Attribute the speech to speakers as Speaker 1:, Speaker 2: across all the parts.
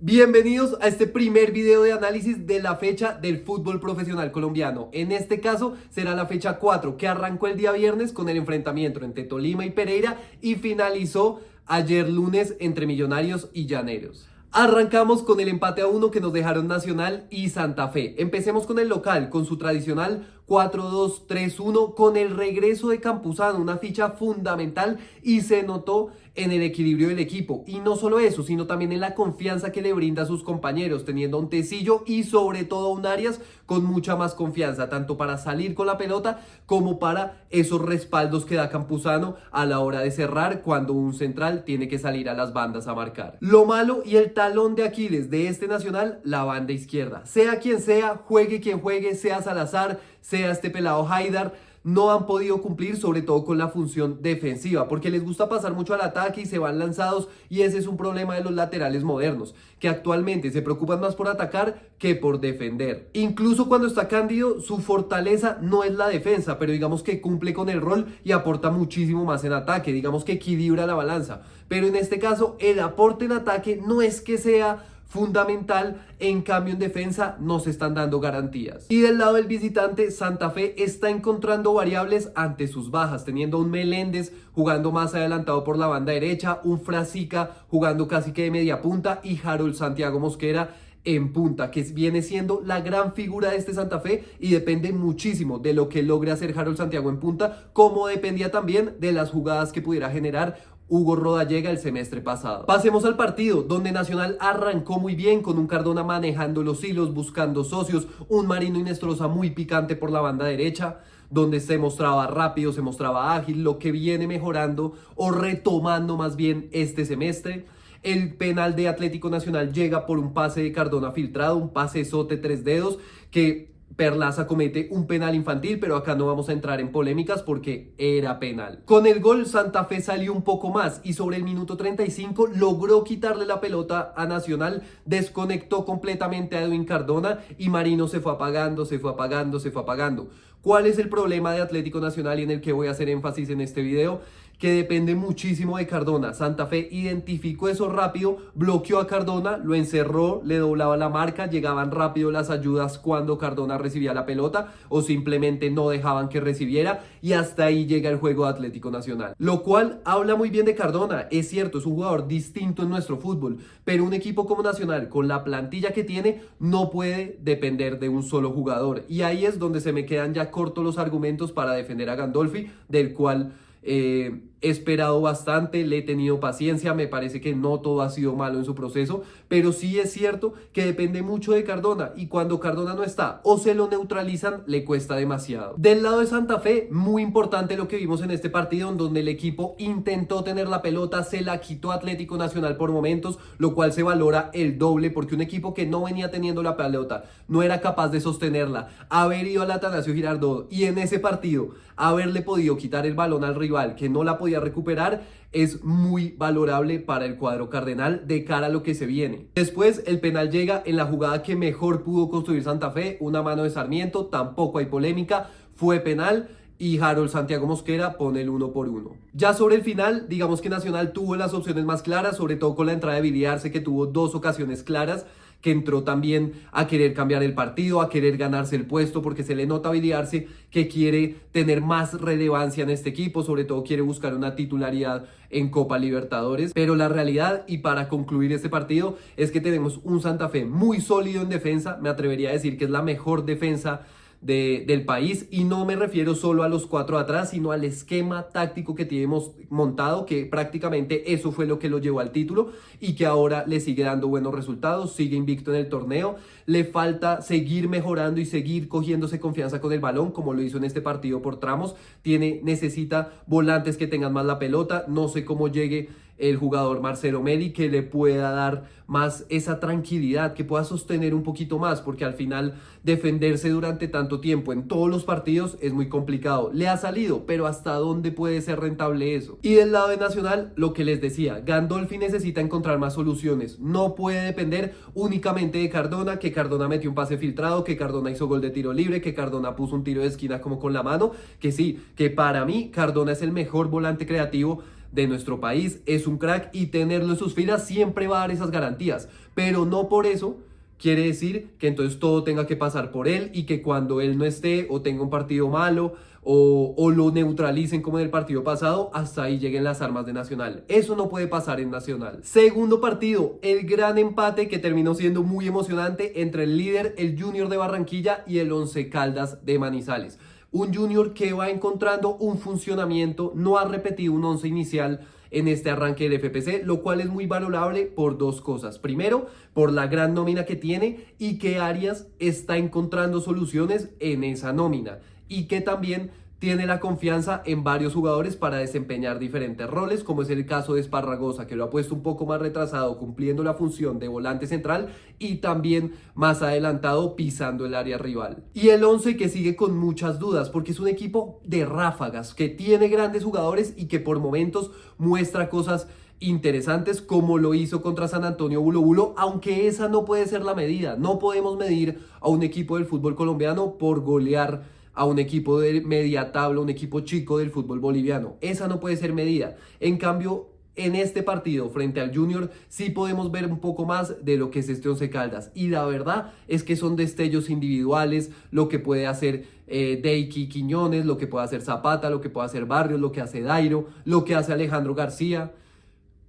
Speaker 1: Bienvenidos a este primer video de análisis de la fecha del fútbol profesional colombiano. En este caso será la fecha 4 que arrancó el día viernes con el enfrentamiento entre Tolima y Pereira y finalizó ayer lunes entre Millonarios y Llaneros. Arrancamos con el empate a 1 que nos dejaron Nacional y Santa Fe. Empecemos con el local, con su tradicional 4-2-3-1, con el regreso de Campuzano, una ficha fundamental y se notó en el equilibrio del equipo. Y no solo eso, sino también en la confianza que le brinda a sus compañeros, teniendo a un Tecillo y sobre todo a un Arias con mucha más confianza, tanto para salir con la pelota como para esos respaldos que da Campuzano a la hora de cerrar cuando un central tiene que salir a las bandas a marcar. Lo malo y el talón de Aquiles de este Nacional, la banda izquierda. Sea quien sea, juegue quien juegue, sea Salazar, sea este pelado Haidar, no han podido cumplir, sobre todo con la función defensiva, porque les gusta pasar mucho al ataque y se van lanzados, y ese es un problema de los laterales modernos, que actualmente se preocupan más por atacar que por defender. Incluso cuando está Cándido, su fortaleza no es la defensa, pero digamos que cumple con el rol y aporta muchísimo más en ataque, digamos que equilibra la balanza. Pero en este caso, el aporte en ataque no es que sea fundamental, en cambio en defensa no se están dando garantías. Y del lado del visitante, Santa Fe está encontrando variables ante sus bajas, teniendo un Meléndez jugando más adelantado por la banda derecha, un Frasica jugando casi que de media punta y Harold Santiago Mosquera en punta, que viene siendo la gran figura de este Santa Fe y depende muchísimo de lo que logre hacer Harold Santiago en punta, como dependía también de las jugadas que pudiera generar Hugo Rodallega el semestre pasado. Pasemos al partido, donde Nacional arrancó muy bien con un Cardona manejando los hilos, buscando socios, un Marino Inestrosa muy picante por la banda derecha, donde se mostraba rápido, se mostraba ágil, lo que viene mejorando o retomando más bien este semestre. El penal de Atlético Nacional llega por un pase de Cardona filtrado, un pase sote 3 dedos que Perlaza comete un penal infantil, pero acá no vamos a entrar en polémicas porque era penal. Con el gol Santa Fe salió un poco más y sobre el minuto 35 logró quitarle la pelota a Nacional, desconectó completamente a Edwin Cardona y Marino se fue apagando, se fue apagando, se fue apagando. ¿Cuál es el problema de Atlético Nacional y en el que voy a hacer énfasis en este video? Que depende muchísimo de Cardona. Santa Fe identificó eso rápido, bloqueó a Cardona, lo encerró, le doblaba la marca, llegaban rápido las ayudas cuando Cardona recibía la pelota o simplemente no dejaban que recibiera y hasta ahí llega el juego de Atlético Nacional. Lo cual habla muy bien de Cardona, es cierto, es un jugador distinto en nuestro fútbol, pero un equipo como Nacional con la plantilla que tiene no puede depender de un solo jugador y ahí es donde se me quedan ya cortos los argumentos para defender a Gandolfi, del cual he esperado bastante, le he tenido paciencia, me parece que no todo ha sido malo en su proceso, pero sí es cierto que depende mucho de Cardona y cuando Cardona no está o se lo neutralizan, le cuesta demasiado. Del lado de Santa Fe, muy importante lo que vimos en este partido, en donde el equipo intentó tener la pelota, se la quitó Atlético Nacional por momentos, lo cual se valora el doble porque un equipo que no venía teniendo la pelota, no era capaz de sostenerla, haber ido al Atanasio Girardot y en ese partido haberle podido quitar el balón al rival que no la podía recuperar, es muy valorable para el cuadro cardenal de cara a lo que se viene. Después el penal llega en la jugada que mejor pudo construir Santa Fe, una mano de Sarmiento, tampoco hay polémica, fue penal y Harold Santiago Mosquera pone el 1-1. Ya sobre el final, digamos que Nacional tuvo las opciones más claras, sobre todo con la entrada de Billy Arce, que tuvo dos ocasiones claras, que entró también a querer cambiar el partido, a querer ganarse el puesto, porque se le nota a Billy Arce que quiere tener más relevancia en este equipo, sobre todo quiere buscar una titularidad en Copa Libertadores, pero la realidad, y para concluir este partido, es que tenemos un Santa Fe muy sólido en defensa, me atrevería a decir que es la mejor defensa del país, y no me refiero solo a los 4 atrás, sino al esquema táctico que tenemos montado, que prácticamente eso fue lo que lo llevó al título y que ahora le sigue dando buenos resultados, sigue invicto en el torneo, le falta seguir mejorando y seguir cogiéndose confianza con el balón, como lo hizo en este partido por tramos, necesita volantes que tengan más la pelota, no sé cómo llegue el jugador Marcelo Meli, que le pueda dar más esa tranquilidad, que pueda sostener un poquito más, porque al final defenderse durante tanto tiempo en todos los partidos es muy complicado. Le ha salido, pero ¿hasta dónde puede ser rentable eso? Y del lado de Nacional, lo que les decía, Gandolfi necesita encontrar más soluciones, no puede depender únicamente de Cardona, que Cardona metió un pase filtrado, que Cardona hizo gol de tiro libre, que Cardona puso un tiro de esquina como con la mano, que sí, que para mí Cardona es el mejor volante creativo de nuestro país, es un crack y tenerlo en sus filas siempre va a dar esas garantías, pero no por eso quiere decir que entonces todo tenga que pasar por él y que cuando él no esté o tenga un partido malo o lo neutralicen como en el partido pasado, hasta ahí lleguen las armas de Nacional. Eso no puede pasar en Nacional. Segundo partido, el gran empate que terminó siendo muy emocionante entre el líder, el Junior de Barranquilla, y el Once Caldas de Manizales. Un Junior que va encontrando un funcionamiento, no ha repetido un once inicial en este arranque del FPC, lo cual es muy valorable por dos cosas. Primero, por la gran nómina que tiene y que Arias está encontrando soluciones en esa nómina y que también tiene la confianza en varios jugadores para desempeñar diferentes roles, como es el caso de Esparragosa, que lo ha puesto un poco más retrasado cumpliendo la función de volante central y también más adelantado pisando el área rival. Y el Once que sigue con muchas dudas porque es un equipo de ráfagas, que tiene grandes jugadores y que por momentos muestra cosas interesantes como lo hizo contra San Antonio Bulo Bulo, aunque esa no puede ser la medida. No podemos medir a un equipo del fútbol colombiano por golear a un equipo de media tabla, un equipo chico del fútbol boliviano. Esa no puede ser medida. En cambio, en este partido frente al Junior sí podemos ver un poco más de lo que es este Once Caldas. Y la verdad es que son destellos individuales, lo que puede hacer Deiki Quiñones, lo que puede hacer Zapata, lo que puede hacer Barrios, lo que hace Dairo, lo que hace Alejandro García.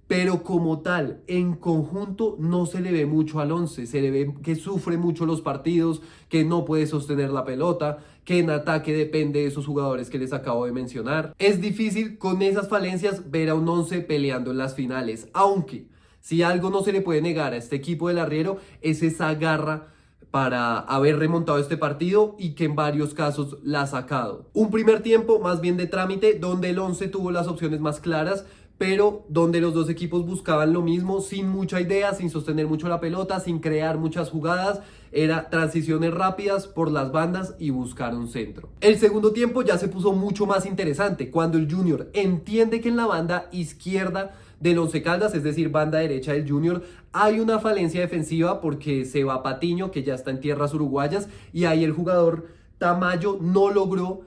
Speaker 1: Pero como tal, en conjunto no se le ve mucho al Once, se le ve que sufre mucho los partidos, que no puede sostener la pelota, que en ataque depende de esos jugadores que les acabo de mencionar. Es difícil con esas falencias ver a un Once peleando en las finales, aunque si algo no se le puede negar a este equipo del Arriero es esa garra para haber remontado este partido y que en varios casos la ha sacado. Un primer tiempo más bien de trámite donde el Once tuvo las opciones más claras, pero donde los dos equipos buscaban lo mismo, sin mucha idea, sin sostener mucho la pelota, sin crear muchas jugadas. Era transiciones rápidas por las bandas y buscar un centro. El segundo tiempo ya se puso mucho más interesante cuando el Junior entiende que en la banda izquierda del Once Caldas, es decir, banda derecha del Junior, hay una falencia defensiva porque se va Patiño, que ya está en tierras uruguayas, y ahí el jugador Tamayo no logró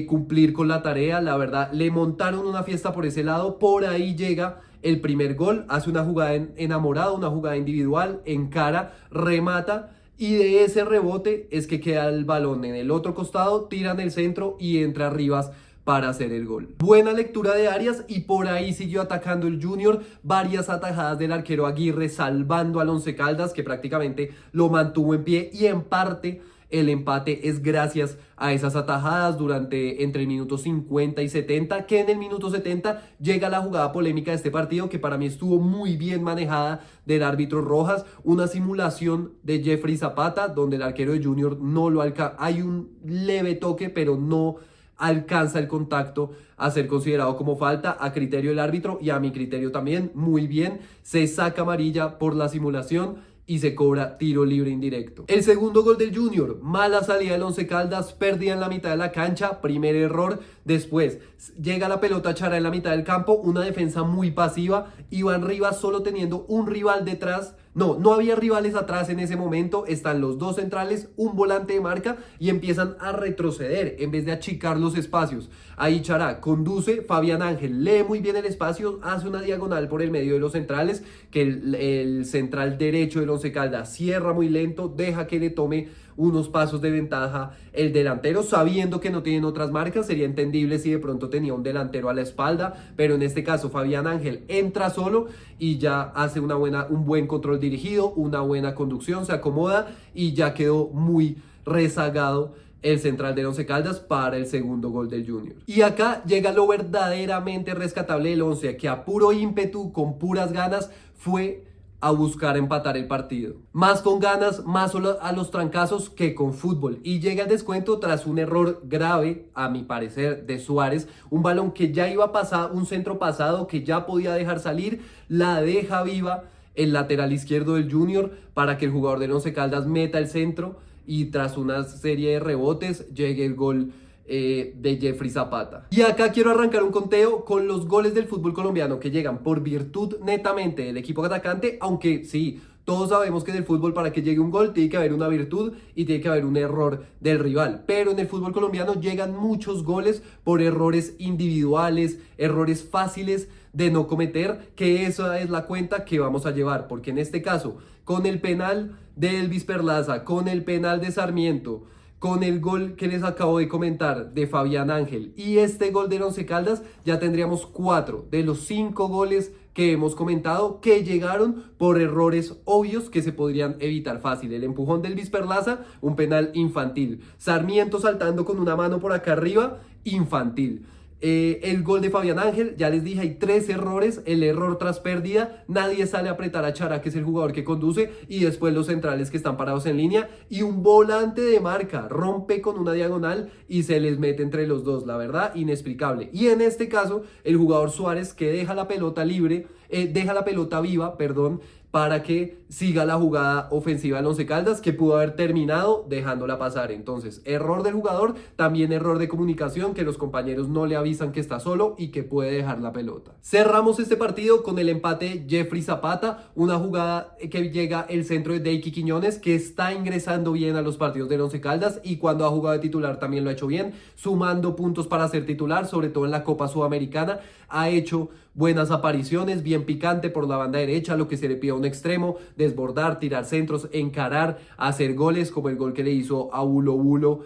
Speaker 1: cumplir con la tarea. La verdad, le montaron una fiesta por ese lado. Por ahí llega el primer gol, hace una jugada enamorada, una jugada individual, encara, remata, y de ese rebote es que queda el balón en el otro costado, tiran el centro y entra Rivas para hacer el gol. Buena lectura de Arias y por ahí siguió atacando el Junior, varias atajadas del arquero Aguirre salvando al Once Caldas, que prácticamente lo mantuvo en pie, y en parte el empate es gracias a esas atajadas entre el minuto 50 y 70, que en el minuto 70 llega la jugada polémica de este partido, que para mí estuvo muy bien manejada del árbitro Rojas, una simulación de Jeffrey Zapata, donde el arquero de Junior no lo alcanza, hay un leve toque, pero no alcanza el contacto a ser considerado como falta a criterio del árbitro y a mi criterio también. Muy bien, se saca amarilla por la simulación y se cobra tiro libre indirecto. El segundo gol del Junior, mala salida del Once Caldas, pérdida en la mitad de la cancha, primer error. Después llega la pelota Chara en la mitad del campo, una defensa muy pasiva, Iván Rivas solo teniendo un rival detrás. No había rivales atrás en ese momento, están los dos centrales, un volante de marca y empiezan a retroceder en vez de achicar los espacios. Ahí Chará conduce, Fabián Ángel lee muy bien el espacio, hace una diagonal por el medio de los centrales, que el central derecho del Once Caldas cierra muy lento, deja que le tome unos pasos de ventaja el delantero, sabiendo que no tienen otras marcas. Sería entendible si de pronto tenía un delantero a la espalda, pero en este caso Fabián Ángel entra solo y ya hace un buen control dirigido, una buena conducción, se acomoda y ya quedó muy rezagado el central de Once Caldas para el segundo gol del Junior. Y acá llega lo verdaderamente rescatable del Once, que a puro ímpetu, con puras ganas, fue a buscar empatar el partido. Más con ganas, más a los trancazos que con fútbol. Y llega el descuento tras un error grave, a mi parecer, de Suárez. Un balón que ya iba a pasar, un centro pasado que ya podía dejar salir, la deja viva el lateral izquierdo del Junior para que el jugador del Once Caldas meta el centro y tras una serie de rebotes llegue el gol de Jeffrey Zapata. Y acá quiero arrancar un conteo con los goles del fútbol colombiano que llegan por virtud netamente del equipo atacante, aunque sí, todos sabemos que en el fútbol para que llegue un gol tiene que haber una virtud y tiene que haber un error del rival, pero en el fútbol colombiano llegan muchos goles por errores individuales, errores fáciles de no cometer, que esa es la cuenta que vamos a llevar, porque en este caso, con el penal de Elvis Perlaza, con el penal de Sarmiento, con el gol que les acabo de comentar de Fabián Ángel y este gol del Once Caldas, ya tendríamos 4 de los 5 goles que hemos comentado que llegaron por errores obvios que se podrían evitar fácil. El empujón del Elvis Perlaza, un penal infantil. Sarmiento saltando con una mano por acá arriba, infantil. El gol de Fabián Ángel, ya les dije, hay 3 errores, el error tras pérdida, nadie sale a apretar a Chará, que es el jugador que conduce, y después los centrales que están parados en línea, y un volante de marca, rompe con una diagonal y se les mete entre los dos, la verdad, inexplicable. Y en este caso, el jugador Suárez, que deja la pelota libre, deja la pelota viva, perdón, para que siga la jugada ofensiva del Once Caldas, que pudo haber terminado dejándola pasar. Entonces, error del jugador, también error de comunicación, que los compañeros no le avisan que está solo y que puede dejar la pelota. Cerramos este partido con el empate Jeffrey Zapata, una jugada que llega el centro de Deiki Quiñones, que está ingresando bien a los partidos del Once Caldas y cuando ha jugado de titular también lo ha hecho bien, sumando puntos para ser titular, sobre todo en la Copa Sudamericana. Ha hecho buenas apariciones, bien picante por la banda derecha, lo que se le pide a un extremo, desbordar, tirar centros, encarar, hacer goles, como el gol que le hizo a Bulo Bulo,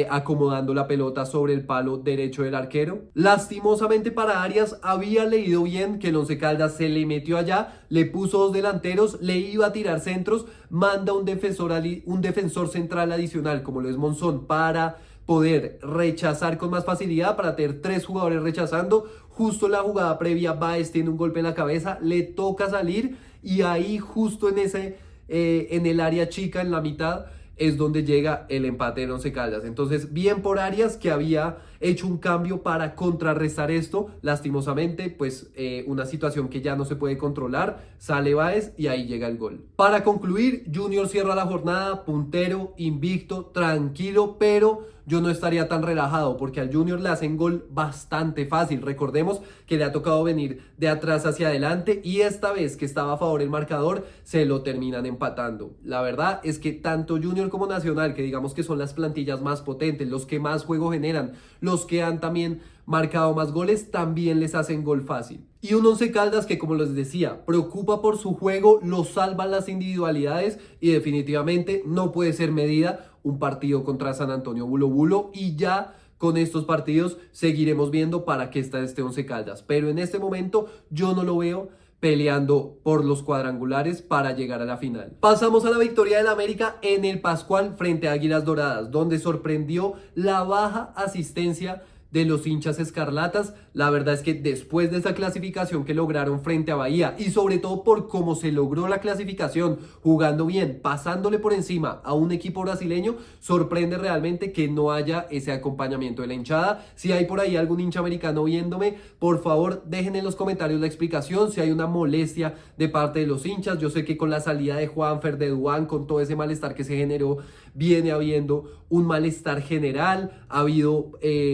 Speaker 1: acomodando la pelota sobre el palo derecho del arquero. Lastimosamente para Arias, había leído bien que el Once Caldas se le metió allá, le puso 2 delanteros, le iba a tirar centros, manda un defensor central adicional como lo es Monzón para poder rechazar con más facilidad, para tener 3 jugadores rechazando. Justo en la jugada previa, Báez tiene un golpe en la cabeza, le toca salir y ahí justo en el área chica, en la mitad, es donde llega el empate del Once Caldas. Entonces, bien por Arias, que había hecho un cambio para contrarrestar esto. Lastimosamente, pues una situación que ya no se puede controlar, sale Báez y ahí llega el gol. Para concluir, Junior cierra la jornada puntero, invicto, tranquilo, pero yo no estaría tan relajado porque al Junior le hacen gol bastante fácil. Recordemos que le ha tocado venir de atrás hacia adelante y esta vez que estaba a favor el marcador, se lo terminan empatando. La verdad es que tanto Junior como Nacional, que digamos que son las plantillas más potentes, los que más juego generan, los que han también marcado más goles, también les hacen gol fácil. Y un Once Caldas que, como les decía, preocupa por su juego, lo salvan las individualidades y definitivamente no puede ser medida un partido contra San Antonio Bulo Bulo, y ya con estos partidos seguiremos viendo para qué está este Once Caldas. Pero en este momento yo no lo veo peleando por los cuadrangulares para llegar a la final. Pasamos a la victoria del América en el Pascual frente a Águilas Doradas, donde sorprendió la baja asistencia de los hinchas escarlatas. La verdad es que después de esa clasificación que lograron frente a Bahía y sobre todo por cómo se logró la clasificación, jugando bien, pasándole por encima a un equipo brasileño, sorprende realmente que no haya ese acompañamiento de la hinchada. Si hay por ahí algún hincha americano viéndome, por favor dejen en los comentarios la explicación, si hay una molestia de parte de los hinchas. Yo sé que con la salida de Juanfer, de Duan, con todo ese malestar que se generó, viene habiendo un malestar general, ha habido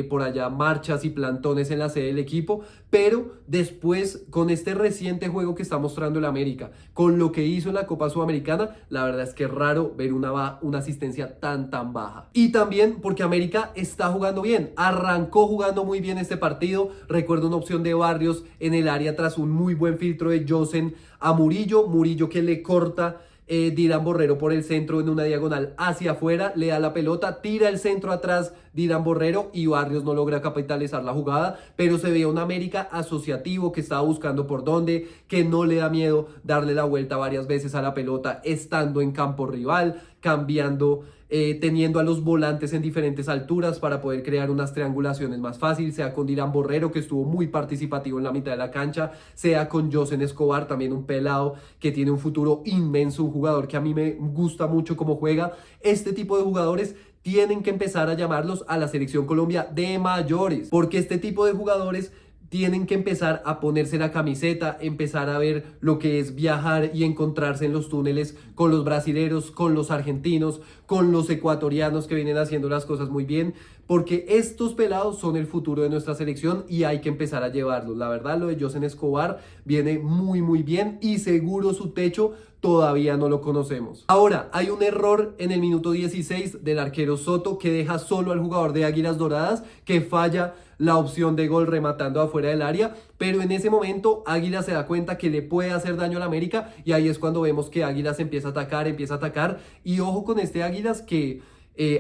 Speaker 1: por allá marchas y plantones en la sede del equipo, pero después con este reciente juego que está mostrando el América, con lo que hizo en la Copa Sudamericana, la verdad es que es raro ver una asistencia tan baja. Y también porque América está jugando bien, arrancó jugando muy bien este partido. Recuerdo una opción de Barrios en el área tras un muy buen filtro de Josen a Murillo que le corta Dylan Borrero por el centro en una diagonal hacia afuera, le da la pelota, tira el centro atrás Dylan Borrero y Barrios no logra capitalizar la jugada, pero se veía un América asociativo que estaba buscando por dónde, que no le da miedo darle la vuelta varias veces a la pelota estando en campo rival, cambiando, teniendo a los volantes en diferentes alturas para poder crear unas triangulaciones más fáciles, sea con Dylan Borrero, que estuvo muy participativo en la mitad de la cancha, sea con Josen Escobar, también un pelado que tiene un futuro inmenso, un jugador que a mí me gusta mucho cómo juega. Este tipo de jugadores tienen que empezar a llamarlos a la Selección Colombia de mayores, porque este tipo de jugadores tienen que empezar a ponerse la camiseta, empezar a ver lo que es viajar y encontrarse en los túneles con los brasileros, con los argentinos, con los ecuatorianos que vienen haciendo las cosas muy bien, porque estos pelados son el futuro de nuestra selección y hay que empezar a llevarlos. La verdad, lo de Josen Escobar viene muy bien y seguro su techo todavía no lo conocemos. Ahora, hay un error en el minuto 16 del arquero Soto que deja solo al jugador de Águilas Doradas, que falla la opción de gol rematando afuera del área, pero en ese momento Águilas se da cuenta que le puede hacer daño al América y ahí es cuando vemos que Águilas empieza a atacar y ojo con este Águilas que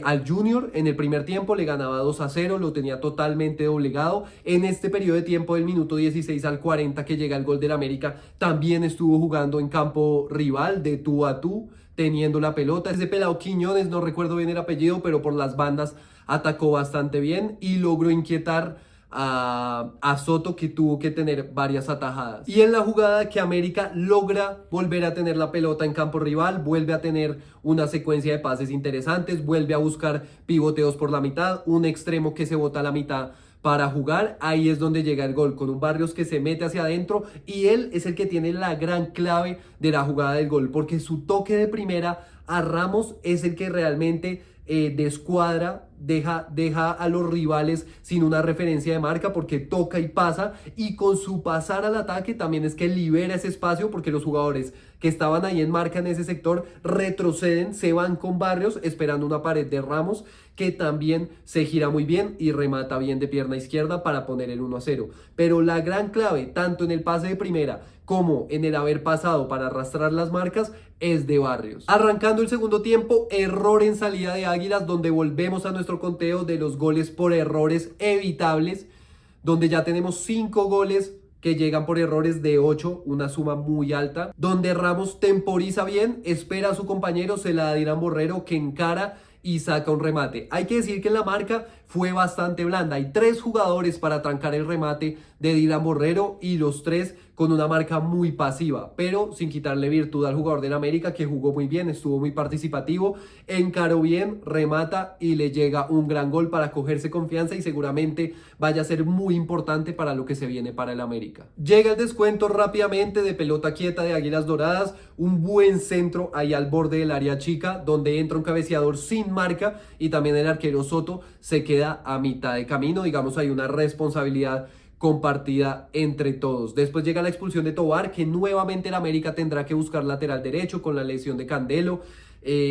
Speaker 1: al Junior en el primer tiempo le ganaba 2-0, lo tenía totalmente doblegado. En este periodo de tiempo del minuto 16 al 40 que llega el gol del América, también estuvo jugando en campo rival de tú a tú, teniendo la pelota. Ese pelado Quiñones, no recuerdo bien el apellido, pero por las bandas atacó bastante bien y logró inquietar a Soto, que tuvo que tener varias atajadas. Y en la jugada que América logra volver a tener la pelota en campo rival, vuelve a tener una secuencia de pases interesantes, vuelve a buscar pivoteos por la mitad, un extremo que se bota a la mitad para jugar, ahí es donde llega el gol, con un Barrios que se mete hacia adentro y él es el que tiene la gran clave de la jugada del gol, porque su toque de primera a Ramos es el que realmente descuadra, deja a los rivales sin una referencia de marca porque toca y pasa, y con su pasar al ataque también es que libera ese espacio porque los jugadores que estaban ahí en marca en ese sector retroceden, se van con Barrios esperando una pared de Ramos que también se gira muy bien y remata bien de pierna izquierda para poner el 1-0. Pero la gran clave, tanto en el pase de primera como en el haber pasado para arrastrar las marcas, es de Barrios. Arrancando el segundo tiempo, error en salida de Águilas, donde volvemos a nuestro conteo de los goles por errores evitables, donde ya tenemos 5 goles que llegan por errores de 8, una suma muy alta, donde Ramos temporiza bien, espera a su compañero, se la da a Dylan Borrero que encara y saca un remate. Hay que decir que en la marca fue bastante blanda. Hay 3 jugadores para trancar el remate de Dylan Borrero y los 3 con una marca muy pasiva, pero sin quitarle virtud al jugador del América que jugó muy bien, estuvo muy participativo, encaró bien, remata y le llega un gran gol para cogerse confianza y seguramente vaya a ser muy importante para lo que se viene para el América. Llega el descuento rápidamente de pelota quieta de Águilas Doradas, un buen centro ahí al borde del área chica donde entra un cabeceador sin marca y también el arquero Soto se queda a mitad de camino, digamos hay una responsabilidad compartida entre todos. Después llega la expulsión de Tobar, que nuevamente el América tendrá que buscar lateral derecho con la lesión de Candelo.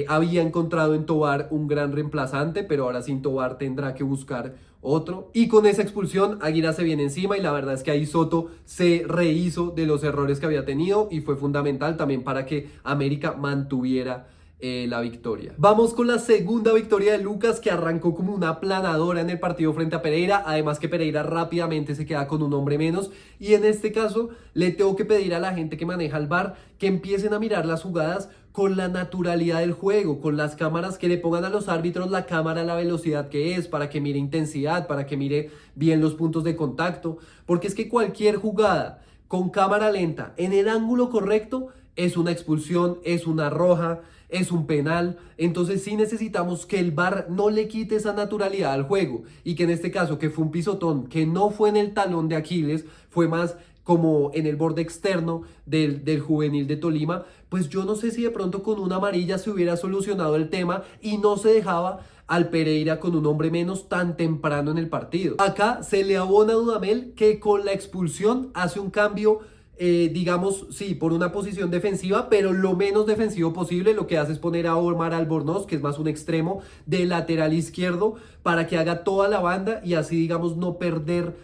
Speaker 1: Había encontrado en Tobar un gran reemplazante, pero ahora sin Tobar tendrá que buscar otro. Y con esa expulsión, Águila se viene encima y la verdad es que ahí Soto se rehizo de los errores que había tenido y fue fundamental también para que América mantuviera la victoria. Vamos con la segunda victoria de Lucas, que arrancó como una aplanadora en el partido frente a Pereira, además que Pereira rápidamente se queda con un hombre menos y en este caso le tengo que pedir a la gente que maneja el VAR que empiecen a mirar las jugadas con la naturalidad del juego, con las cámaras, que le pongan a los árbitros la cámara a la velocidad que es, para que mire intensidad, para que mire bien los puntos de contacto, porque es que cualquier jugada con cámara lenta en el ángulo correcto es una expulsión, es una roja, es un penal. Entonces sí necesitamos que el VAR no le quite esa naturalidad al juego y que en este caso, que fue un pisotón que no fue en el talón de Aquiles, fue más como en el borde externo del juvenil de Tolima, pues yo no sé si de pronto con una amarilla se hubiera solucionado el tema y no se dejaba al Pereira con un hombre menos tan temprano en el partido. Acá se le abona a Dudamel, que con la expulsión hace un cambio, digamos, sí, por una posición defensiva, pero lo menos defensivo posible. Lo que hace es poner a Omar Albornoz, que es más un extremo, de lateral izquierdo, para que haga toda la banda y así, digamos, no perder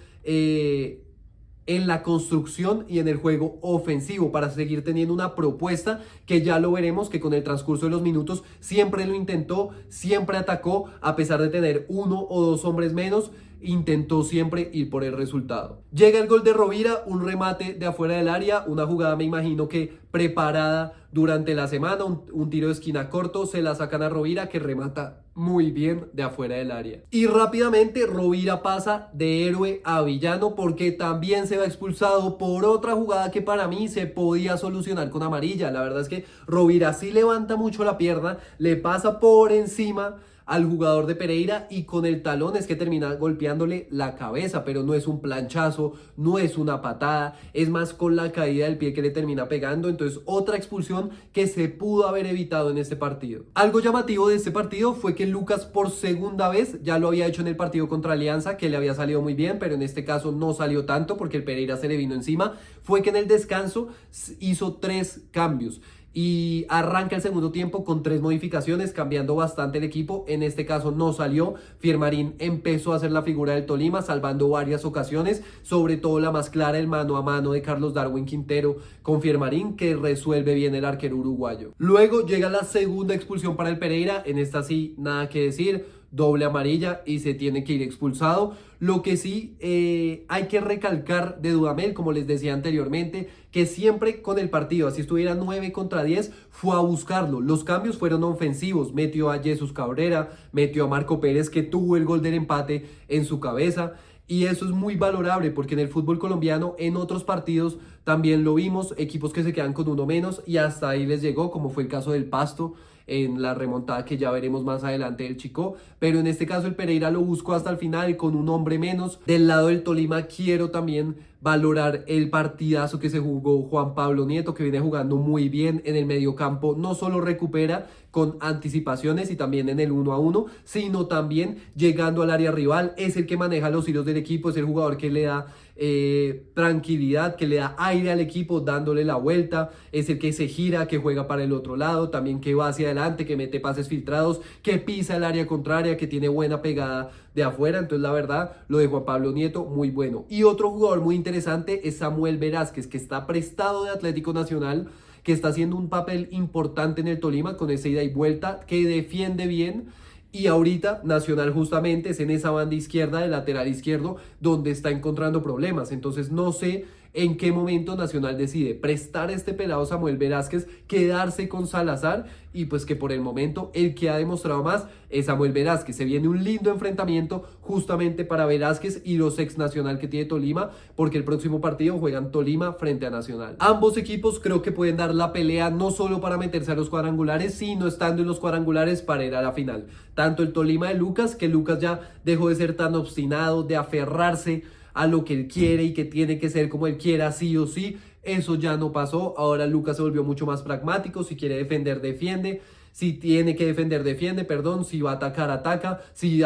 Speaker 1: en la construcción y en el juego ofensivo, para seguir teniendo una propuesta que ya lo veremos, que con el transcurso de los minutos siempre lo intentó, siempre atacó, a pesar de tener 1 o 2 hombres menos, intentó siempre ir por el resultado. Llega el gol de Rovira, un remate de afuera del área, una jugada me imagino que preparada durante la semana, un tiro de esquina corto, se la sacan a Rovira que remata muy bien de afuera del área. Y rápidamente Rovira pasa de héroe a villano porque también se va expulsado por otra jugada que para mí se podía solucionar con amarilla. La verdad es que Rovira sí levanta mucho la pierna, le pasa por encima al jugador de Pereira y con el talón es que termina golpeándole la cabeza, pero no es un planchazo, no es una patada, es más con la caída del pie que le termina pegando. Entonces otra expulsión que se pudo haber evitado en este partido. Algo llamativo de este partido fue que Lucas por segunda vez, ya lo había hecho en el partido contra Alianza, que le había salido muy bien, pero en este caso no salió tanto porque el Pereira se le vino encima, fue que en el descanso hizo 3 cambios. y arranca el segundo tiempo con 3 modificaciones, cambiando bastante el equipo. En este caso no salió. Fiermarín empezó a hacer la figura del Tolima, salvando varias ocasiones, sobre todo la más clara, el mano a mano de Carlos Darwin Quintero con Fiermarín, que resuelve bien el arquero uruguayo. Luego llega la segunda expulsión para el Pereira. En esta sí, nada que decir, doble amarilla y se tiene que ir expulsado. Lo que sí hay que recalcar de Dudamel, como les decía anteriormente, que siempre con el partido, así estuviera 9 contra 10, fue a buscarlo. Los cambios fueron ofensivos, metió a Jesús Cabrera, metió a Marco Pérez, que tuvo el gol del empate en su cabeza. Y eso es muy valorable porque en el fútbol colombiano, en otros partidos también lo vimos, equipos que se quedan con uno menos y hasta ahí les llegó, como fue el caso del Pasto en la remontada que ya veremos más adelante del Chico, pero en este caso el Pereira lo buscó hasta el final con un hombre menos. Del lado del Tolima quiero también valorar el partidazo que se jugó Juan Pablo Nieto, que viene jugando muy bien en el mediocampo. No solo recupera con anticipaciones y también en el 1-1, sino también llegando al área rival. Es el que maneja los hilos del equipo, es el jugador que le da tranquilidad, que le da aire al equipo dándole la vuelta, es el que se gira, que juega para el otro lado, también que va hacia adelante, que mete pases filtrados, que pisa el área contraria, que tiene buena pegada de afuera. Entonces la verdad, lo de Juan Pablo Nieto muy bueno. Y otro jugador muy interesante es Samuel Velázquez, que está prestado de Atlético Nacional, que está haciendo un papel importante en el Tolima con esa ida y vuelta, que defiende bien. Y ahorita Nacional justamente es en esa banda izquierda, de lateral izquierdo, donde está encontrando problemas. Entonces no sé en qué momento Nacional decide prestar a este pelado Samuel Velázquez, quedarse con Salazar, y pues que por el momento el que ha demostrado más es Samuel Velázquez. Se viene un lindo enfrentamiento justamente para Velázquez y los ex Nacional que tiene Tolima, porque el próximo partido juegan Tolima frente a Nacional. Ambos equipos creo que pueden dar la pelea no solo para meterse a los cuadrangulares, sino estando en los cuadrangulares para ir a la final. Tanto el Tolima de Lucas, que Lucas ya dejó de ser tan obstinado, de aferrarse a lo que él quiere y que tiene que ser como él quiera sí o sí, eso ya no pasó. Ahora Lucas se volvió mucho más pragmático. Si quiere defender, defiende. Si tiene que defender, defiende, perdón. Si va a atacar, ataca. Si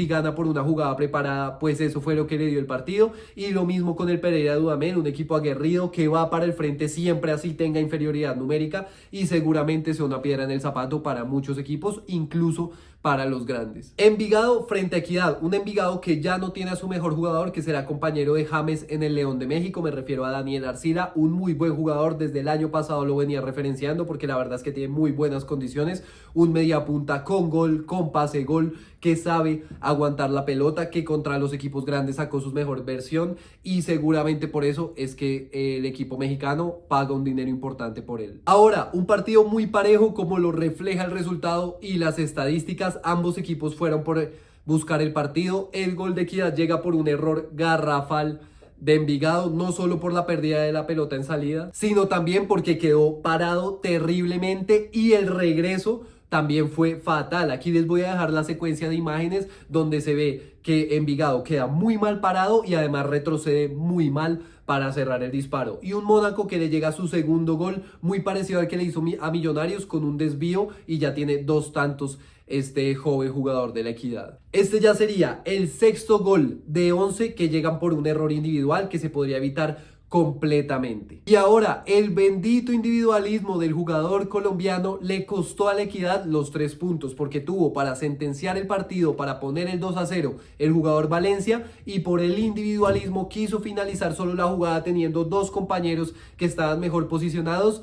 Speaker 1: gana por una jugada preparada, pues eso fue lo que le dio el partido. Y lo mismo con el Pereira Dudamel, un equipo aguerrido que va para el frente siempre así tenga inferioridad numérica, y seguramente sea una piedra en el zapato para muchos equipos, incluso para los grandes. Envigado frente a Equidad, un Envigado que ya no tiene a su mejor jugador, que será compañero de James en el León de México. Me refiero a Daniel Arcila, un muy buen jugador. Desde el año pasado lo venía referenciando porque la verdad es que tiene muy buenas condiciones. Un mediapunta con gol, con pase gol, que sabe aguantar la pelota, que contra los equipos grandes sacó su mejor versión, y seguramente por eso es que el equipo mexicano paga un dinero importante por él. Ahora, un partido muy parejo como lo refleja el resultado y las estadísticas. Ambos equipos fueron por buscar el partido. El gol de Equidad llega por un error garrafal de Envigado, no solo por la pérdida de la pelota en salida, sino también porque quedó parado terriblemente, y el regreso también fue fatal. Aquí les voy a dejar la secuencia de imágenes donde se ve que Envigado queda muy mal parado y además retrocede muy mal para cerrar el disparo. Y un Mónaco que le llega a su segundo gol, muy parecido al que le hizo a Millonarios, con un desvío, y ya tiene 2 tantos este joven jugador de la Equidad. Este ya sería el 6º gol de 11 que llegan por un error individual que se podría evitar completamente. Y ahora, el bendito individualismo del jugador colombiano le costó a la Equidad los 3 puntos, porque tuvo para sentenciar el partido, para poner el 2-0 el jugador Valencia, y por el individualismo quiso finalizar solo la jugada teniendo 2 compañeros que estaban mejor posicionados.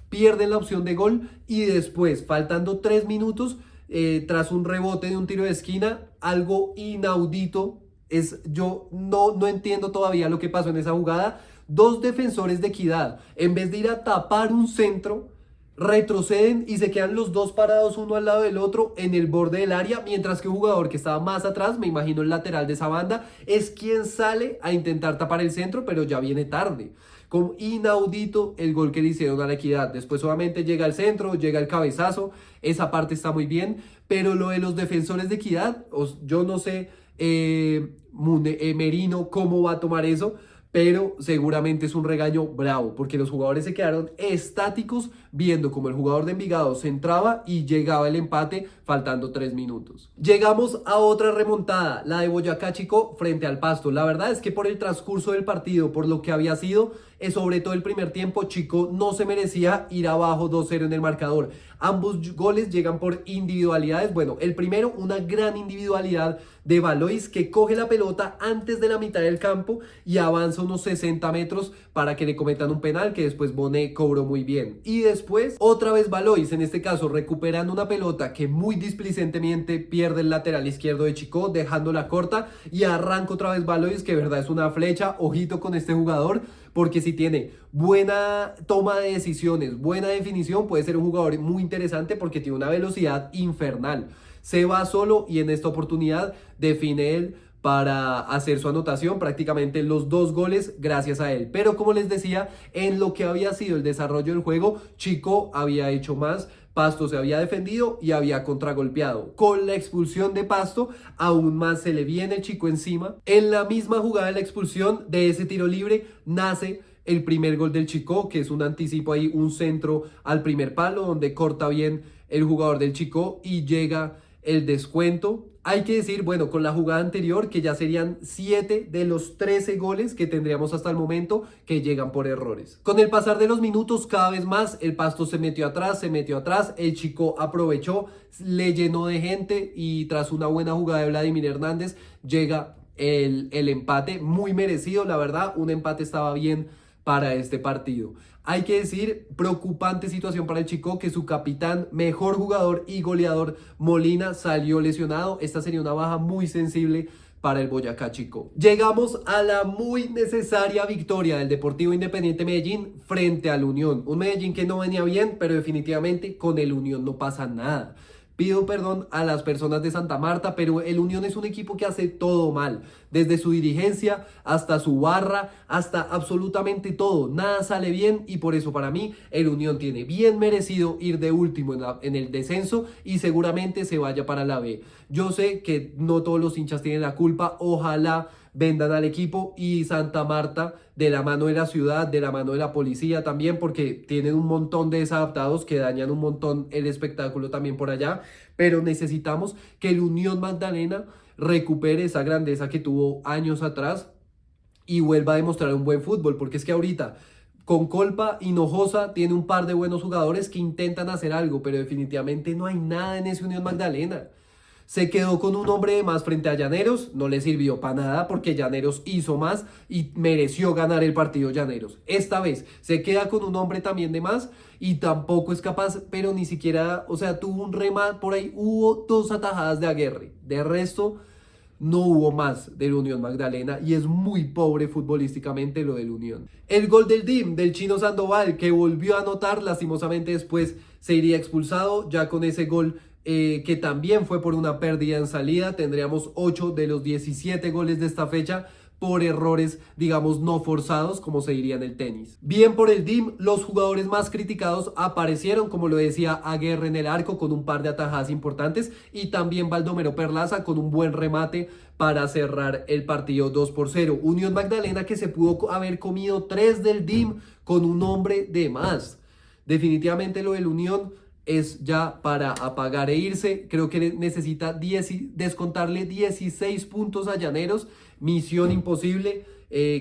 Speaker 1: Pierden la opción de gol y después, faltando 3 minutos, tras un rebote de un tiro de esquina, algo inaudito. Yo no entiendo todavía lo que pasó en esa jugada. 2 defensores de Equidad, en vez de ir a tapar un centro, retroceden y se quedan los 2 parados uno al lado del otro en el borde del área, mientras que un jugador que estaba más atrás, me imagino el lateral de esa banda, es quien sale a intentar tapar el centro, pero ya viene tarde. Como inaudito el gol que le hicieron a la Equidad. Después obviamente llega el centro, llega el cabezazo, esa parte está muy bien, pero lo de los defensores de Equidad, yo no sé Merino cómo va a tomar eso, pero seguramente es un regaño bravo, porque los jugadores se quedaron estáticos viendo como el jugador de Envigado se entraba y llegaba el empate faltando 3 minutos. Llegamos a otra remontada, la de Boyacá Chico frente al Pasto. La verdad es que por el transcurso del partido, por lo que había sido, sobre todo el primer tiempo, Chico no se merecía ir abajo 2-0 en el marcador. Ambos goles llegan por individualidades. Bueno, el primero, una gran individualidad de Valois, que coge la pelota antes de la mitad del campo y avanza unos 60 metros para que le cometan un penal que después Bonet cobró muy bien. Y después, otra vez Valois, en este caso recuperando una pelota que muy displicentemente pierde el lateral izquierdo de Chico, dejándola corta, y arranca otra vez Valois, que de verdad es una flecha. Ojito con este jugador, porque si tiene buena toma de decisiones, buena definición, puede ser un jugador muy interesante porque tiene una velocidad infernal. Se va solo y en esta oportunidad define él para hacer su anotación, prácticamente los 2 goles gracias a él. Pero como les decía, en lo que había sido el desarrollo del juego, Chico había hecho más. Pasto se había defendido y había contragolpeado. Con la expulsión de Pasto, aún más se le viene Chico encima. En la misma jugada de la expulsión de ese tiro libre nace el primer gol del Chico, que es un anticipo ahí, un centro al primer palo, donde corta bien el jugador del Chico y llega el descuento. Hay que decir, bueno, con la jugada anterior, que ya serían 7 de los 13 goles que tendríamos hasta el momento que llegan por errores. Con el pasar de los minutos, cada vez más el Pasto se metió atrás, el Chico aprovechó, le llenó de gente y tras una buena jugada de Vladimir Hernández llega el empate, muy merecido, la verdad, un empate estaba bien para este partido. Hay que decir, preocupante situación para el Chico, que su capitán, mejor jugador y goleador, Molina, salió lesionado. Esta sería una baja muy sensible para el Boyacá Chico. Llegamos a la muy necesaria victoria del Deportivo Independiente Medellín frente al Unión. Un Medellín que no venía bien, pero definitivamente con el Unión no pasa nada. Pido perdón a las personas de Santa Marta, pero el Unión es un equipo que hace todo mal. Desde su dirigencia, hasta su barra, hasta absolutamente todo. Nada sale bien y por eso para mí el Unión tiene bien merecido ir de último en el descenso y seguramente se vaya para la B. Yo sé que no todos los hinchas tienen la culpa. Ojalá vendan al equipo y Santa Marta, de la mano de la ciudad, de la mano de la policía también, porque tienen un montón de desadaptados que dañan un montón el espectáculo también por allá, pero necesitamos que el Unión Magdalena recupere esa grandeza que tuvo años atrás y vuelva a demostrar un buen fútbol, porque es que ahorita con Colpa, Hinojosa tiene un par de buenos jugadores que intentan hacer algo, pero definitivamente no hay nada en ese Unión Magdalena. Se quedó con un hombre de más frente a Llaneros, no le sirvió para nada porque Llaneros hizo más y mereció ganar el partido Llaneros. Esta vez se queda con un hombre también de más y tampoco es capaz, pero ni siquiera, o sea, tuvo un remate por ahí, hubo 2 atajadas de Aguerre, de resto no hubo más del Unión Magdalena y es muy pobre futbolísticamente lo del Unión. El gol del DIM, del Chino Sandoval, que volvió a anotar, lastimosamente después se iría expulsado, ya con ese gol que también fue por una pérdida en salida. Tendríamos 8 de los 17 goles de esta fecha por errores, digamos, no forzados, como se diría en el tenis. Bien por el DIM, los jugadores más criticados aparecieron, como lo decía Aguerre en el arco, con un par de atajadas importantes, y también Baldomero Perlaza con un buen remate para cerrar el partido 2-0. Unión Magdalena que se pudo haber comido 3 del DIM con un hombre de más. Definitivamente lo del Unión es ya para apagar e irse. Creo que necesita descontarle 16 puntos a Llaneros. Misión imposible.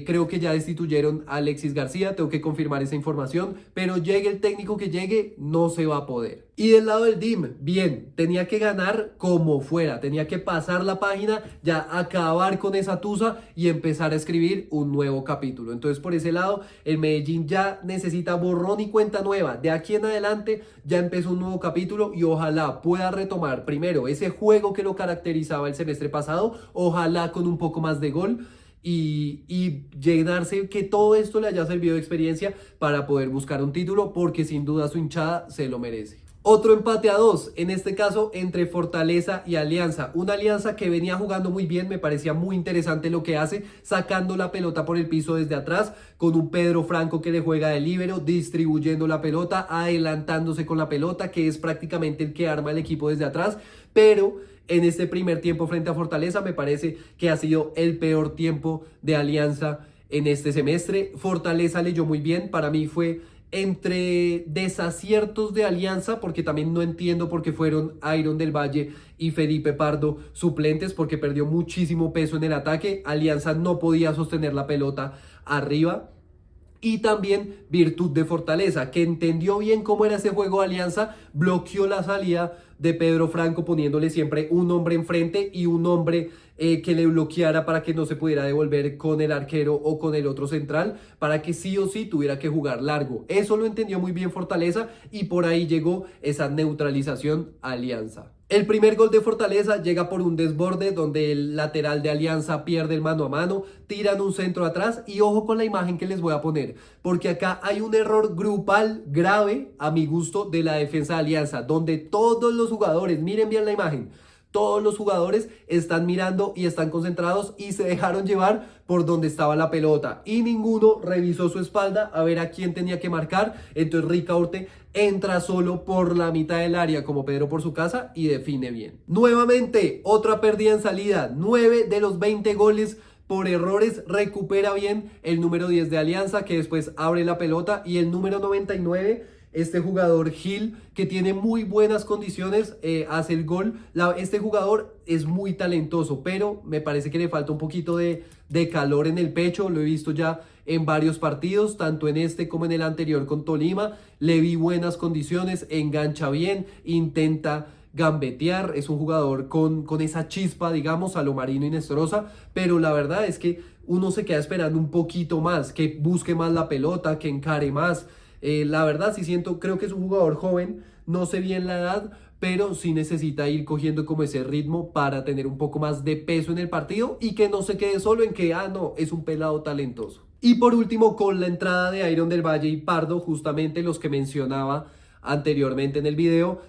Speaker 1: Creo que ya destituyeron a Alexis García, tengo que confirmar esa información, pero llegue el técnico que llegue, no se va a poder. Y del lado del DIM, bien, tenía que ganar como fuera, tenía que pasar la página, ya acabar con esa tusa y empezar a escribir un nuevo capítulo. Entonces por ese lado, el Medellín ya necesita borrón y cuenta nueva. De aquí en adelante ya empezó un nuevo capítulo y ojalá pueda retomar primero ese juego que lo caracterizaba el semestre pasado, ojalá con un poco más de gol. Y llenarse, que todo esto le haya servido de experiencia para poder buscar un título, porque sin duda su hinchada se lo merece. Otro empate a 2, en este caso entre Fortaleza y Alianza. Una Alianza que venía jugando muy bien, me parecía muy interesante lo que hace, sacando la pelota por el piso desde atrás, con un Pedro Franco que le juega de líbero, distribuyendo la pelota, adelantándose con la pelota, que es prácticamente el que arma el equipo desde atrás, pero en este primer tiempo frente a Fortaleza me parece que ha sido el peor tiempo de Alianza en este semestre. Fortaleza leyó muy bien, para mí fue entre desaciertos de Alianza, porque también no entiendo por qué fueron Iron del Valle y Felipe Pardo suplentes, porque perdió muchísimo peso en el ataque. Alianza no podía sostener la pelota arriba. Y también virtud de fortaleza, que entendió bien cómo era ese juego de Alianza, bloqueó la salida de Pedro Franco poniéndole siempre un hombre enfrente y un hombre que le bloqueara para que no se pudiera devolver con el arquero o con el otro central, para que sí o sí tuviera que jugar largo. Eso lo entendió muy bien Fortaleza y por ahí llegó esa neutralización a Alianza. El primer gol de Fortaleza llega por un desborde donde el lateral de Alianza pierde el mano a mano, tiran un centro atrás y ojo con la imagen que les voy a poner, porque acá hay un error grupal grave a mi gusto de la defensa de Alianza, donde todos los jugadores, miren bien la imagen, todos los jugadores están mirando y están concentrados y se dejaron llevar por donde estaba la pelota y ninguno revisó su espalda a ver a quién tenía que marcar. Entonces Ricaurte entra solo por la mitad del área como Pedro por su casa y define bien. Nuevamente, otra pérdida en salida. 9 de los 20 goles por errores recupera bien el número 10 de Alianza, que después abre la pelota, y el número 99, este jugador Gil, que tiene muy buenas condiciones, hace el gol. Este jugador es muy talentoso, pero me parece que le falta un poquito de calor en el pecho. Lo he visto ya en varios partidos, tanto en este como en el anterior con Tolima. Le vi buenas condiciones, engancha bien, intenta gambetear, es un jugador con esa chispa, digamos, a lo Marino y Nestrosa, pero la verdad es que uno se queda esperando un poquito más, que busque más la pelota, que encare más. La verdad sí creo que es un jugador joven, no sé bien la edad, pero sí necesita ir cogiendo como ese ritmo para tener un poco más de peso en el partido y que no se quede solo en que, no, es un pelado talentoso. Y por último, con la entrada de Iron del Valle y Pardo, justamente los que mencionaba anteriormente en el video,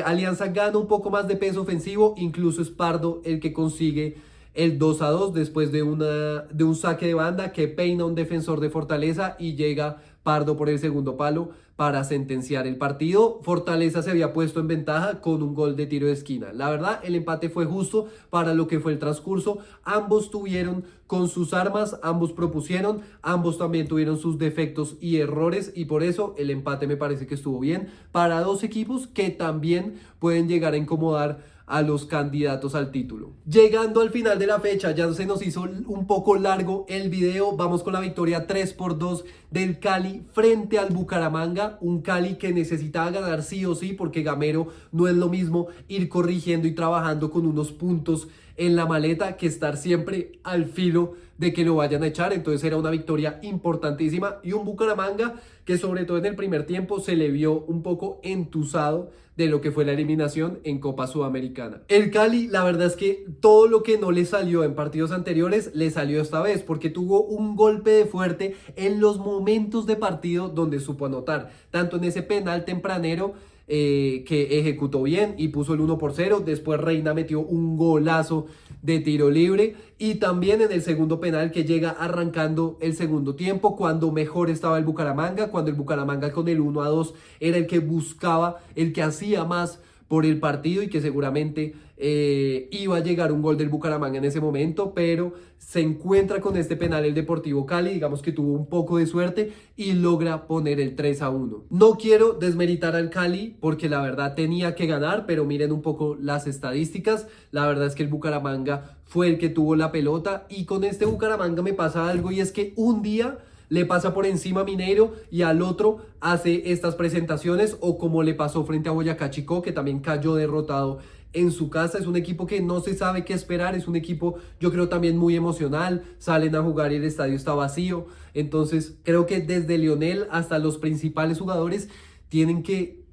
Speaker 1: Alianza gana un poco más de peso ofensivo, incluso es Pardo el que consigue el 2-2 después de un saque de banda que peina un defensor de Fortaleza y llega Pardo por el segundo palo para sentenciar el partido. Fortaleza se había puesto en ventaja con un gol de tiro de esquina. La verdad, el empate fue justo para lo que fue el transcurso. Ambos tuvieron con sus armas, ambos propusieron, ambos también tuvieron sus defectos y errores, y por eso el empate me parece que estuvo bien para dos equipos que también pueden llegar a incomodar a los candidatos al título. Llegando al final de la fecha, ya se nos hizo un poco largo el video. Vamos con la victoria 3-2 del Cali frente al Bucaramanga. Un Cali que necesitaba ganar sí o sí, porque Gamero no es lo mismo ir corrigiendo y trabajando con unos puntos en la maleta que estar siempre al filo de que lo vayan a echar. Entonces era una victoria importantísima y un Bucaramanga que sobre todo en el primer tiempo se le vio un poco entusado de lo que fue la eliminación en Copa Sudamericana. El Cali, la verdad es que todo lo que no le salió en partidos anteriores, le salió esta vez, porque tuvo un golpe de fuerte en los momentos de partido donde supo anotar, tanto en ese penal tempranero que ejecutó bien y puso el 1-0. Después Reina metió un golazo de tiro libre y también en el segundo penal que llega arrancando el segundo tiempo, cuando mejor estaba el Bucaramanga, cuando el Bucaramanga con el 1-2 era el que buscaba, el que hacía más por el partido y que seguramente iba a llegar un gol del Bucaramanga en ese momento, pero se encuentra con este penal el Deportivo Cali, digamos que tuvo un poco de suerte y logra poner el 3-1. No quiero desmeritar al Cali porque la verdad tenía que ganar, pero miren un poco las estadísticas. La verdad es que el Bucaramanga fue el que tuvo la pelota y con este Bucaramanga me pasa algo, y es que un día le pasa por encima a Mineiro y al otro hace estas presentaciones, o como le pasó frente a Boyacá Chicó, que también cayó derrotado en su casa. Es un equipo que no se sabe qué esperar, es un equipo yo creo también muy emocional, salen a jugar y el estadio está vacío. Entonces creo que desde Lionel hasta los principales jugadores tienen que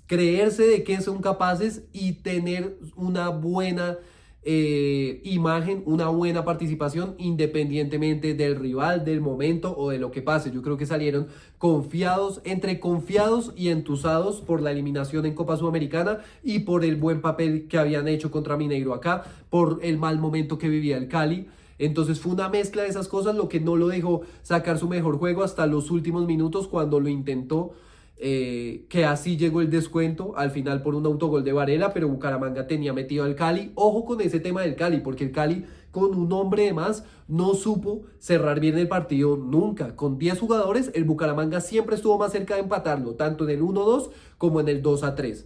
Speaker 1: creerse de que son capaces y tener una buena imagen, una buena participación independientemente del rival, del momento o de lo que pase. Yo creo que salieron confiados, entre confiados y entusados por la eliminación en Copa Sudamericana y por el buen papel que habían hecho contra Mineiro acá, por el mal momento que vivía el Cali. Entonces fue una mezcla de esas cosas lo que no lo dejó sacar su mejor juego hasta los últimos minutos, cuando lo intentó. Que así llegó el descuento al final por un autogol de Varela, pero Bucaramanga tenía metido al Cali. Ojo con ese tema del Cali, porque el Cali con un hombre de más no supo cerrar bien el partido nunca. Con 10 jugadores el Bucaramanga siempre estuvo más cerca de empatarlo, tanto en el 1-2 como en el 2-3.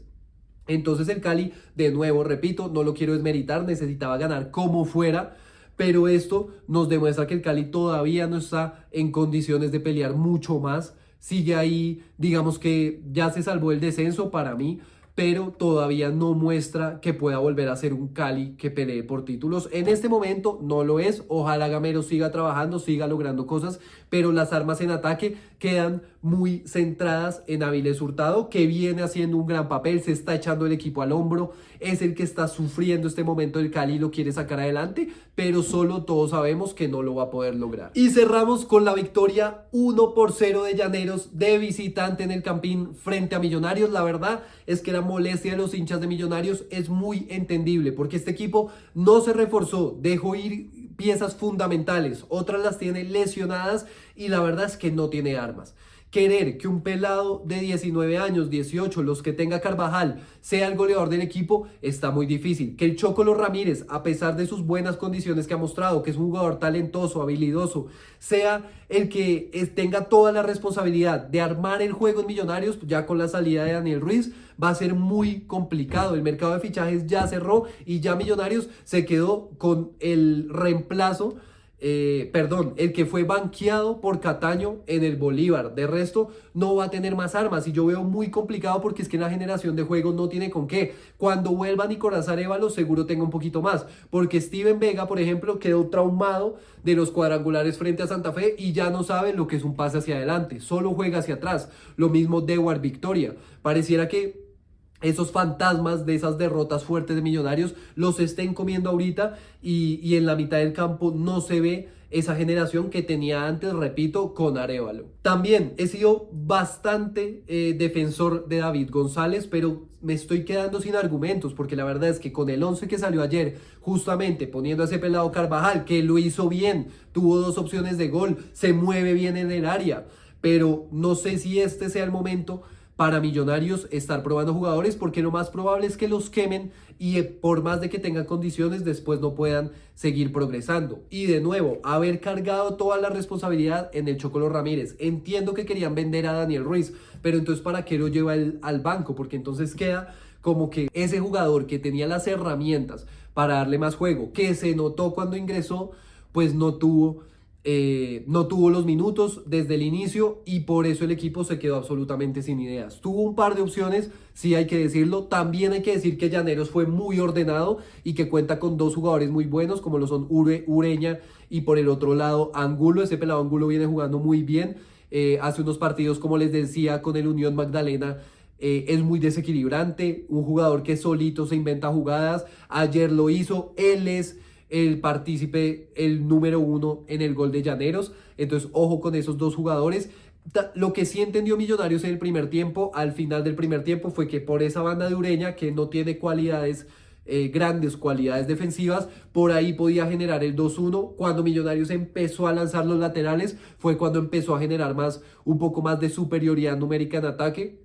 Speaker 1: Entonces el Cali, de nuevo, repito, no lo quiero desmeritar, necesitaba ganar como fuera, pero esto nos demuestra que el Cali todavía no está en condiciones de pelear mucho más. Sigue ahí, digamos que ya se salvó el descenso para mí, pero todavía no muestra que pueda volver a ser un Cali que pelee por títulos. En este momento no lo es. Ojalá Gamero siga trabajando, siga logrando cosas, pero las armas en ataque quedan muy centradas en Avilés Hurtado, que viene haciendo un gran papel, se está echando el equipo al hombro, es el que está sufriendo este momento del Cali y lo quiere sacar adelante, pero solo todos sabemos que no lo va a poder lograr. Y cerramos con la victoria 1-0 de Llaneros de visitante en el Campín frente a Millonarios. La verdad es que la molestia de los hinchas de Millonarios es muy entendible, porque este equipo no se reforzó, dejó ir piezas fundamentales, otras las tiene lesionadas y la verdad es que no tiene armas. Querer que un pelado de 19 años, 18, los que tenga Carvajal, sea el goleador del equipo, está muy difícil. Que el Chocolo Ramírez, a pesar de sus buenas condiciones que ha mostrado, que es un jugador talentoso, habilidoso, sea el que tenga toda la responsabilidad de armar el juego en Millonarios, ya con la salida de Daniel Ruiz, va a ser muy complicado. El mercado de fichajes ya cerró y ya Millonarios se quedó con el reemplazo. El que fue banqueado por Cataño en el Bolívar. De resto, no va a tener más armas y yo veo muy complicado porque es que la generación de juego no tiene con qué. Cuando vuelva Nicolás Arévalo, seguro tenga un poquito más, porque Steven Vega, por ejemplo, quedó traumado de los cuadrangulares frente a Santa Fe y ya no sabe lo que es un pase hacia adelante, solo juega hacia atrás. Lo mismo Dewar Victoria. Pareciera que esos fantasmas de esas derrotas fuertes de Millonarios los estén comiendo ahorita y en la mitad del campo no se ve esa generación que tenía antes, repito, con Arévalo. También he sido bastante defensor de David González, pero me estoy quedando sin argumentos, porque la verdad es que con el 11 que salió ayer, justamente poniendo a ese pelado Carvajal, que lo hizo bien, tuvo 2 opciones de gol, se mueve bien en el área, pero no sé si este sea el momento para Millonarios estar probando jugadores, porque lo más probable es que los quemen y por más de que tengan condiciones después no puedan seguir progresando. Y de nuevo, haber cargado toda la responsabilidad en el Chocolo Ramírez. Entiendo que querían vender a Daniel Ruiz, pero entonces ¿para qué lo lleva al banco? Porque entonces queda como que ese jugador que tenía las herramientas para darle más juego, que se notó cuando ingresó, pues no tuvo los minutos desde el inicio y por eso el equipo se quedó absolutamente sin ideas. Tuvo un par de opciones, sí hay que decirlo. También hay que decir que Llaneros fue muy ordenado y que cuenta con 2 jugadores muy buenos como lo son Ureña y por el otro lado Angulo. Ese pelado Angulo viene jugando muy bien. Hace unos partidos, como les decía, con el Unión Magdalena. Es muy desequilibrante, un jugador que solito se inventa jugadas. Ayer lo hizo, él es el partícipe, el número 1 en el gol de Llaneros. Entonces, ojo con esos 2 jugadores. Lo que sí entendió Millonarios en el primer tiempo, al final del primer tiempo, fue que por esa banda de Ureña, que no tiene cualidades, grandes cualidades defensivas, por ahí podía generar el 2-1. Cuando Millonarios empezó a lanzar los laterales, fue cuando empezó a generar un poco más de superioridad numérica en ataque.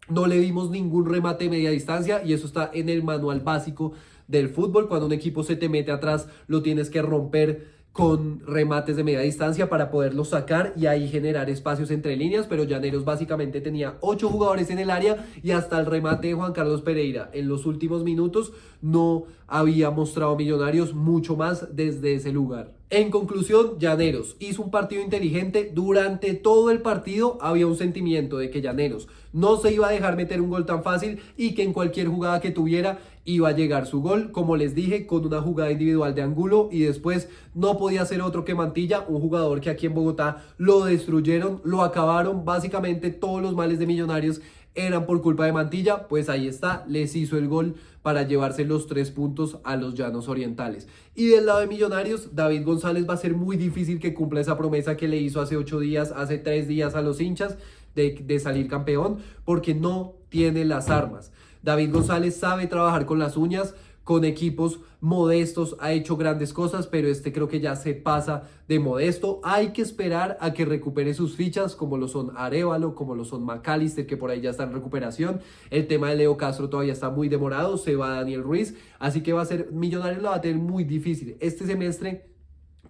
Speaker 1: No le dimos ningún remate de media distancia y eso está en el manual básico del fútbol. Cuando un equipo se te mete atrás, lo tienes que romper con remates de media distancia para poderlos sacar y ahí generar espacios entre líneas, pero Llaneros básicamente tenía 8 jugadores en el área y hasta el remate de Juan Carlos Pereira en los últimos minutos no había mostrado Millonarios mucho más desde ese lugar. En conclusión, Llaneros hizo un partido inteligente. Durante todo el partido había un sentimiento de que Llaneros no se iba a dejar meter un gol tan fácil y que en cualquier jugada que tuviera iba a llegar su gol, como les dije, con una jugada individual de Angulo y después no podía ser otro que Mantilla, un jugador que aquí en Bogotá lo destruyeron, lo acabaron. Básicamente todos los males de Millonarios eran por culpa de Mantilla, pues ahí está, les hizo el gol para llevarse los 3 puntos a los Llanos Orientales. Y del lado de Millonarios, David González va a ser muy difícil que cumpla esa promesa que le hizo hace 8 días, hace 3 días a los hinchas de salir campeón, porque no tiene las armas. David González sabe trabajar con las uñas, con equipos modestos, ha hecho grandes cosas, pero creo que ya se pasa de modesto. Hay que esperar a que recupere sus fichas, como lo son Arévalo, como lo son McAllister, que por ahí ya está en recuperación. El tema de Leo Castro todavía está muy demorado, se va Daniel Ruiz, así que Millonarios la va a tener muy difícil. Este semestre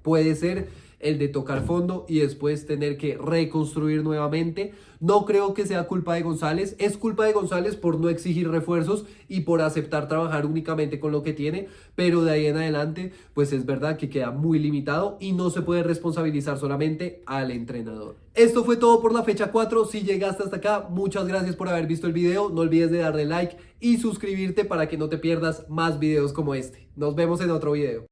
Speaker 1: puede ser el de tocar fondo y después tener que reconstruir nuevamente. No creo que sea culpa de González, es culpa de González por no exigir refuerzos y por aceptar trabajar únicamente con lo que tiene, pero de ahí en adelante pues es verdad que queda muy limitado y no se puede responsabilizar solamente al entrenador. Esto fue todo por la fecha 4. Si llegaste hasta acá, muchas gracias por haber visto el video. No olvides de darle like y suscribirte para que no te pierdas más videos como este. Nos vemos en otro video.